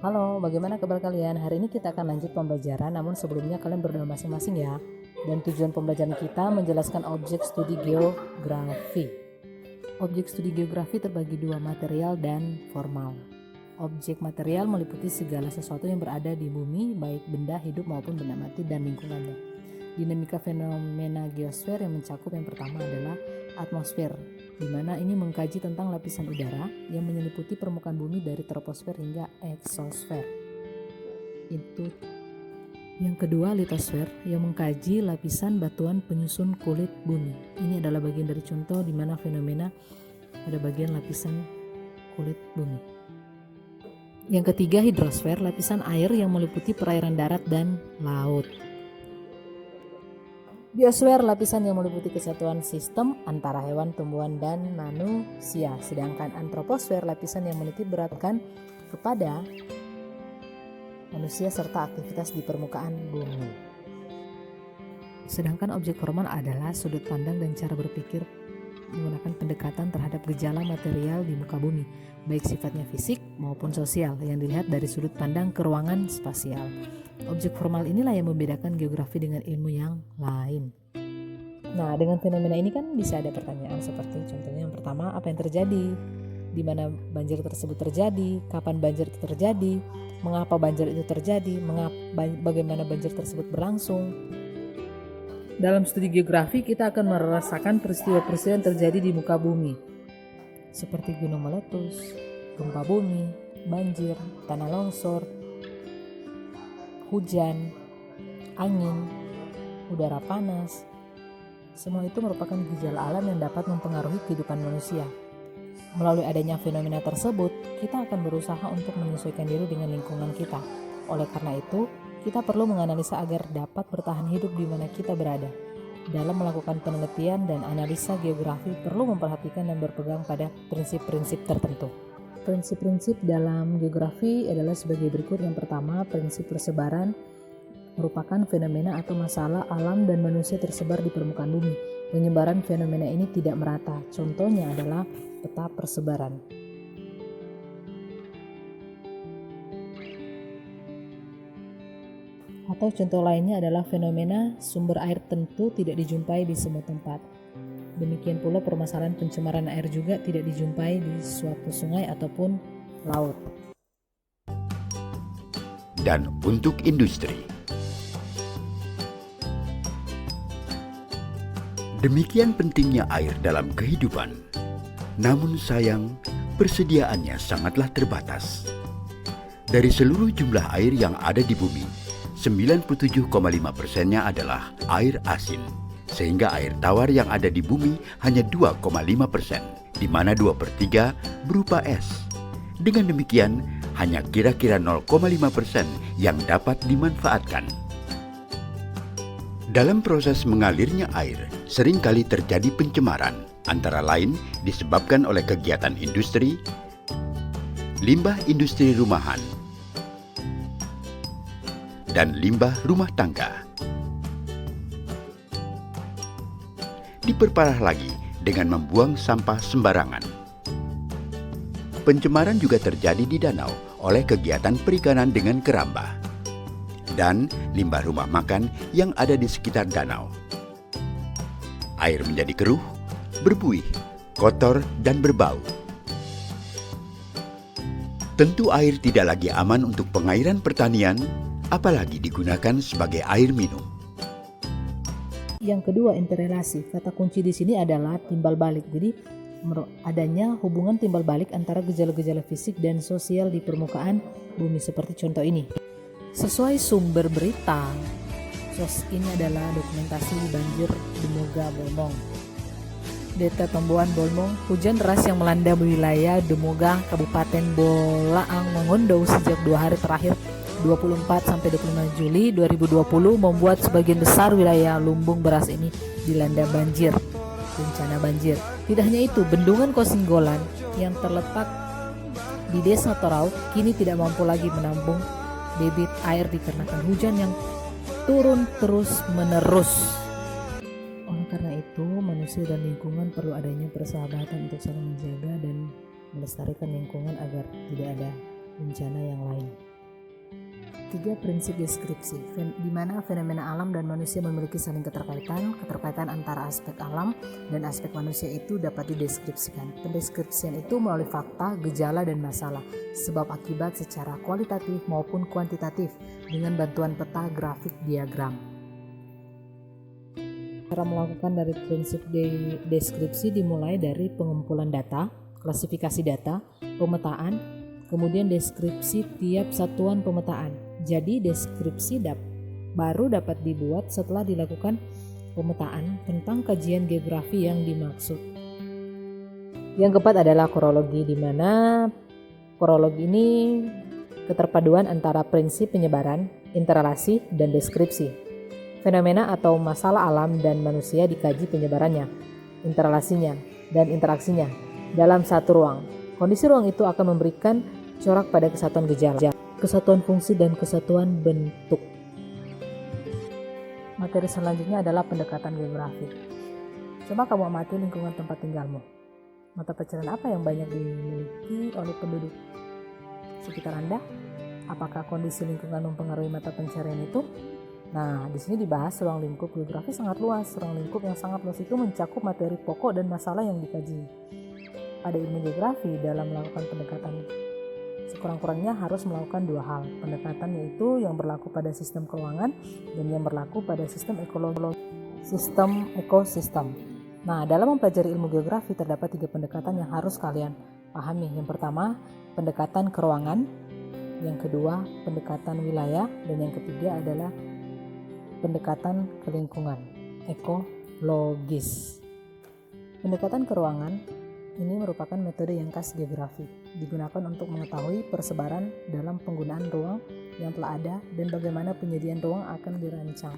Halo, bagaimana kabar kalian? Hari ini kita akan lanjut pembelajaran, namun sebelumnya kalian berdoa masing-masing ya. Dan tujuan pembelajaran kita menjelaskan objek studi geografi. Objek studi geografi terbagi dua, material dan formal. Objek material meliputi segala sesuatu yang berada di bumi, baik benda hidup maupun benda mati dan lingkungannya. Dinamika fenomena geosfer yang mencakup yang pertama adalah atmosfer, di mana ini mengkaji tentang lapisan udara yang menyeliputi permukaan bumi dari troposfer hingga eksosfer. Itu yang kedua, litosfer, yang mengkaji lapisan batuan penyusun kulit bumi. Ini adalah bagian dari contoh di mana fenomena pada bagian lapisan kulit bumi. Yang ketiga, hidrosfer, lapisan air yang meliputi perairan darat dan laut. Biosfer, lapisan yang meliputi kesatuan sistem antara hewan, tumbuhan, dan manusia. Sedangkan antroposfer, lapisan yang menitik beratkan kepada manusia serta aktivitas di permukaan bumi. Sedangkan objek formal adalah sudut pandang dan cara berpikir menggunakan pendekatan terhadap gejala material di muka bumi, baik sifatnya fisik maupun sosial, yang dilihat dari sudut pandang keruangan spasial. Objek formal inilah yang membedakan geografi dengan ilmu yang lain. Nah, dengan fenomena ini kan bisa ada pertanyaan seperti contohnya yang pertama, apa yang terjadi? Di mana banjir tersebut terjadi? Kapan banjir itu terjadi? Mengapa banjir itu terjadi? Bagaimana banjir tersebut berlangsung? Dalam studi geografi kita akan merasakan peristiwa-peristiwa yang terjadi di muka bumi, seperti gunung meletus, gempa bumi, banjir, tanah longsor, hujan, angin, udara panas. Semua itu merupakan gejala alam yang dapat mempengaruhi kehidupan manusia. Melalui adanya fenomena tersebut, kita akan berusaha untuk menyesuaikan diri dengan lingkungan kita. Oleh karena itu, kita perlu menganalisa agar dapat bertahan hidup di mana kita berada. Dalam melakukan penelitian dan analisa geografi, perlu memperhatikan dan berpegang pada prinsip-prinsip tertentu. Prinsip-prinsip dalam geografi adalah sebagai berikut. Yang pertama, prinsip persebaran merupakan fenomena atau masalah alam dan manusia tersebar di permukaan bumi. Penyebaran fenomena ini tidak merata. Contohnya adalah peta persebaran. Atau contoh lainnya adalah fenomena sumber air tentu tidak dijumpai di semua tempat. Demikian pula permasalahan pencemaran air juga tidak dijumpai di suatu sungai ataupun laut. Dan untuk industri. Demikian pentingnya air dalam kehidupan. Namun sayang, persediaannya sangatlah terbatas. Dari seluruh jumlah air yang ada di bumi, 97,5%-nya adalah air asin. Sehingga air tawar yang ada di bumi hanya 2,5%, di mana 2/3 berupa es. Dengan demikian, hanya kira-kira 0,5% yang dapat dimanfaatkan. Dalam proses mengalirnya air, seringkali terjadi pencemaran, antara lain disebabkan oleh kegiatan industri, limbah industri rumahan, dan limbah rumah tangga. Diperparah lagi dengan membuang sampah sembarangan. Pencemaran juga terjadi di danau oleh kegiatan perikanan dengan keramba dan limbah rumah makan yang ada di sekitar danau. Air menjadi keruh, berbuih, kotor, dan berbau. Tentu air tidak lagi aman untuk pengairan pertanian, apalagi digunakan sebagai air minum. Yang kedua, interrelasi. Kata kunci di sini adalah timbal balik. Jadi adanya hubungan timbal balik antara gejala-gejala fisik dan sosial di permukaan bumi seperti contoh ini. Sesuai sumber berita, ini adalah dokumentasi banjir Demoga Bolmong. Data Tomboan Bolmong, hujan deras yang melanda wilayah Demoga, Kabupaten Bolaang Mongondo sejak 2 hari terakhir 24-25 Juli 2020 membuat sebagian besar wilayah lumbung beras ini dilanda banjir. Bencana banjir. Tidak hanya itu, bendungan Kosinggolan yang terletak di Desa Torau kini tidak mampu lagi menampung debit air dikarenakan hujan yang turun terus-menerus. Oleh karena itu, manusia dan lingkungan perlu adanya persahabatan untuk saling menjaga dan melestarikan lingkungan agar tidak ada bencana yang lain. 3 prinsip deskripsi, di mana fenomena alam dan manusia memiliki saling keterkaitan antara aspek alam dan aspek manusia itu dapat dideskripsikan. Pendeskripsian itu melalui fakta, gejala, dan masalah, sebab akibat secara kualitatif maupun kuantitatif dengan bantuan peta grafik diagram. Cara melakukan dari prinsip deskripsi dimulai dari pengumpulan data, klasifikasi data, pemetaan, kemudian deskripsi tiap satuan pemetaan. Jadi deskripsi baru dapat dibuat setelah dilakukan pemetaan tentang kajian geografi yang dimaksud. Yang keempat adalah korologi, di mana korologi ini keterpaduan antara prinsip penyebaran, interrelasi, dan deskripsi. Fenomena atau masalah alam dan manusia dikaji penyebarannya, interrelasinya, dan interaksinya dalam satu ruang. Kondisi ruang itu akan memberikan corak pada kesatuan gejala, kesatuan fungsi, dan kesatuan bentuk. Materi selanjutnya adalah pendekatan geografi. Coba kamu amati lingkungan tempat tinggalmu. Mata pencarian apa yang banyak dimiliki oleh penduduk sekitar Anda? Apakah kondisi lingkungan mempengaruhi mata pencarian itu? Nah, di sini dibahas ruang lingkup geografi sangat luas. Ruang lingkup yang sangat luas itu mencakup materi pokok dan masalah yang dikaji. Pada ilmu geografi, dalam melakukan pendekatan sekurang-kurangnya harus melakukan dua hal. Pendekatan yaitu yang berlaku pada sistem keuangan dan yang berlaku pada sistem ekosistem. Nah, dalam mempelajari ilmu geografi terdapat 3 pendekatan yang harus kalian pahami. Yang pertama, pendekatan keruangan. Yang kedua, pendekatan wilayah. Dan yang ketiga adalah pendekatan kelingkungan, ekologis. Pendekatan keruangan ini merupakan metode yang khas geografi, digunakan untuk mengetahui persebaran dalam penggunaan ruang yang telah ada dan bagaimana penyediaan ruang akan dirancang.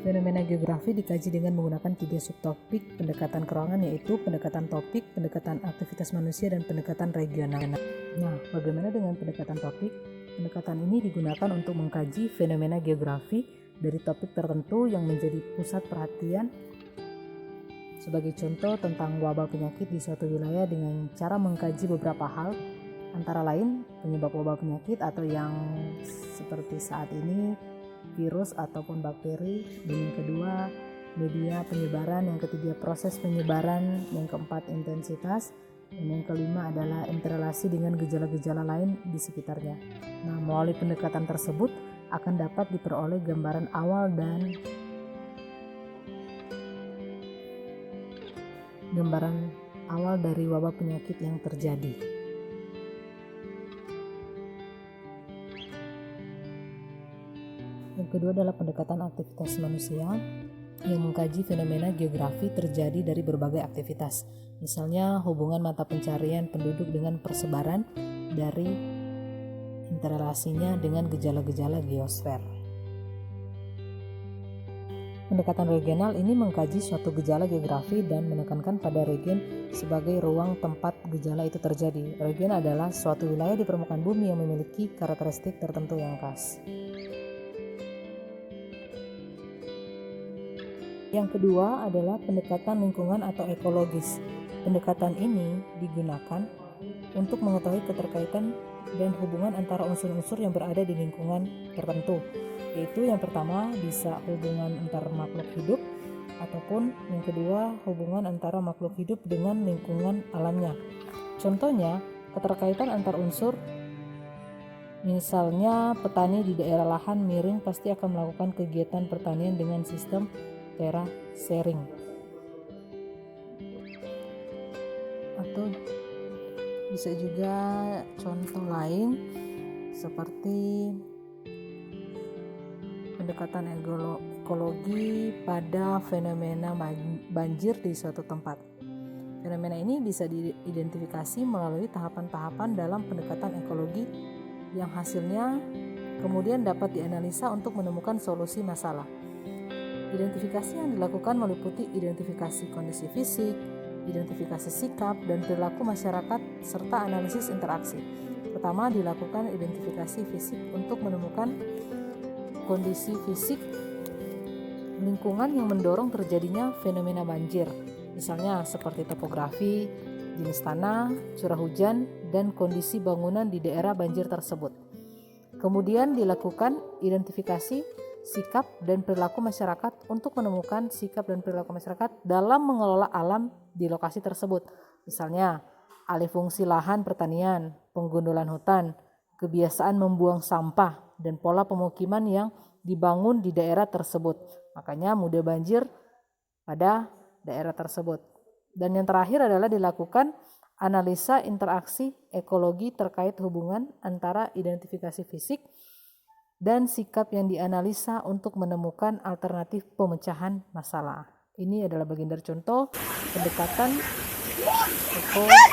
Fenomena geografi dikaji dengan menggunakan 3 subtopik pendekatan keruangan, yaitu pendekatan topik, pendekatan aktivitas manusia, dan pendekatan regional. Nah, bagaimana dengan pendekatan topik? Pendekatan ini digunakan untuk mengkaji fenomena geografi dari topik tertentu yang menjadi pusat perhatian. Sebagai contoh tentang wabah penyakit di suatu wilayah dengan cara mengkaji beberapa hal, antara lain penyebab wabah penyakit atau yang seperti saat ini virus ataupun bakteri, dan yang kedua media penyebaran, yang ketiga proses penyebaran, yang keempat intensitas, dan yang kelima adalah interrelasi dengan gejala-gejala lain di sekitarnya. Nah, melalui pendekatan tersebut akan dapat diperoleh gambaran awal dari wabah penyakit yang terjadi. Yang kedua adalah pendekatan aktivitas manusia yang mengkaji fenomena geografi terjadi dari berbagai aktivitas. Misalnya hubungan mata pencarian penduduk dengan persebaran dari interrelasinya dengan gejala-gejala geosfer. Pendekatan regional ini mengkaji suatu gejala geografi dan menekankan pada region sebagai ruang tempat gejala itu terjadi. Region adalah suatu wilayah di permukaan bumi yang memiliki karakteristik tertentu yang khas. Yang kedua adalah pendekatan lingkungan atau ekologis. Pendekatan ini digunakan untuk mengetahui keterkaitan dan hubungan antara unsur-unsur yang berada di lingkungan tertentu. Yaitu yang pertama bisa hubungan antar makhluk hidup, ataupun yang kedua hubungan antara makhluk hidup dengan lingkungan alamnya. Contohnya keterkaitan antar unsur, misalnya petani di daerah lahan miring pasti akan melakukan kegiatan pertanian dengan sistem terasering. Atau bisa juga contoh lain seperti pendekatan ekologi pada fenomena banjir di suatu tempat. Fenomena ini bisa diidentifikasi melalui tahapan-tahapan dalam pendekatan ekologi yang hasilnya kemudian dapat dianalisa untuk menemukan solusi masalah. Identifikasi yang dilakukan meliputi identifikasi kondisi fisik, identifikasi sikap dan perilaku masyarakat, serta analisis interaksi. Pertama, dilakukan identifikasi fisik untuk menemukan kondisi fisik lingkungan yang mendorong terjadinya fenomena banjir, misalnya seperti topografi, jenis tanah, curah hujan, dan kondisi bangunan di daerah banjir tersebut. Kemudian dilakukan identifikasi sikap dan perilaku masyarakat untuk menemukan sikap dan perilaku masyarakat dalam mengelola alam di lokasi tersebut. Misalnya, alih fungsi lahan pertanian, penggundulan hutan, kebiasaan membuang sampah, dan pola pemukiman yang dibangun di daerah tersebut. Makanya mudah banjir pada daerah tersebut. Dan yang terakhir adalah dilakukan analisa interaksi ekologi terkait hubungan antara identifikasi fisik dan sikap yang dianalisa untuk menemukan alternatif pemecahan masalah. Ini adalah bagian dari contoh pendekatan ekologi.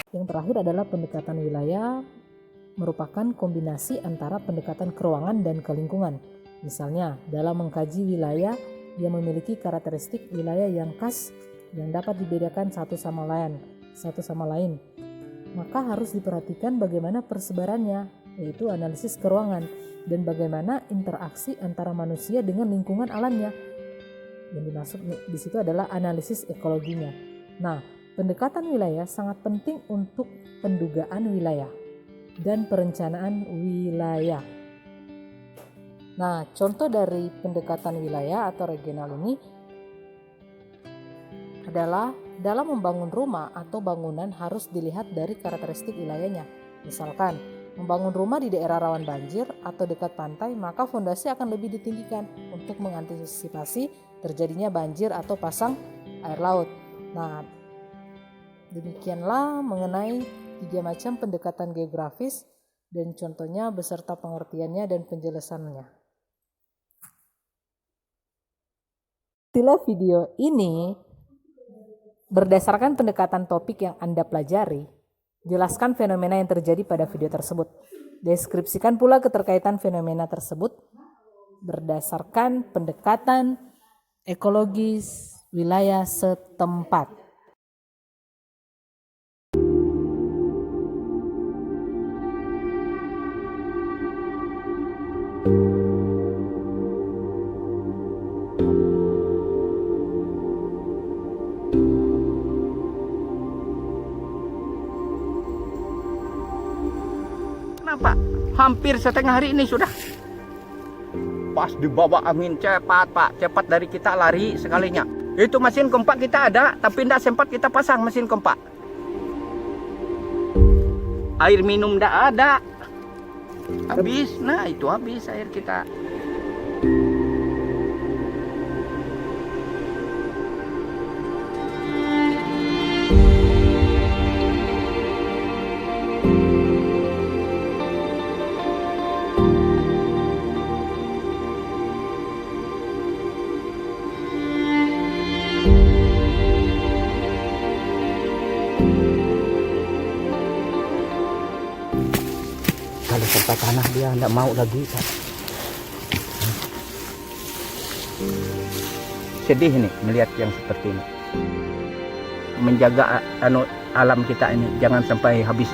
Yang terakhir adalah pendekatan wilayah, merupakan kombinasi antara pendekatan keruangan dan kelingkungan. Misalnya, dalam mengkaji wilayah yang memiliki karakteristik wilayah yang khas yang dapat dibedakan satu sama lain, maka harus diperhatikan bagaimana persebarannya, yaitu analisis keruangan, dan bagaimana interaksi antara manusia dengan lingkungan alamnya. Yang dimaksud di situ adalah analisis ekologinya. Nah, pendekatan wilayah sangat penting untuk pendugaan wilayah dan perencanaan wilayah. Nah, contoh dari pendekatan wilayah atau regional ini adalah dalam membangun rumah atau bangunan harus dilihat dari karakteristik wilayahnya. Misalkan, membangun rumah di daerah rawan banjir atau dekat pantai, maka fondasi akan lebih ditinggikan untuk mengantisipasi terjadinya banjir atau pasang air laut. Nah, demikianlah mengenai 3 macam pendekatan geografis dan contohnya beserta pengertiannya dan penjelasannya. Istilah video ini berdasarkan pendekatan topik yang Anda pelajari, jelaskan fenomena yang terjadi pada video tersebut. Deskripsikan pula keterkaitan fenomena tersebut berdasarkan pendekatan ekologis wilayah setempat. Kenapa? Hampir setengah hari ini sudah. Pas dibawa angin cepat, Pak. Cepat dari kita lari sekalinya. Itu mesin kompak kita ada, tapi tidak sempat kita pasang mesin kompak. Air minum tidak ada. Habis. Nah, itu habis air kita. Kalau sampai tanah dia tidak mau lagi, Pak. Sedih nih melihat yang seperti ini. Menjaga alam kita ini jangan sampai habis.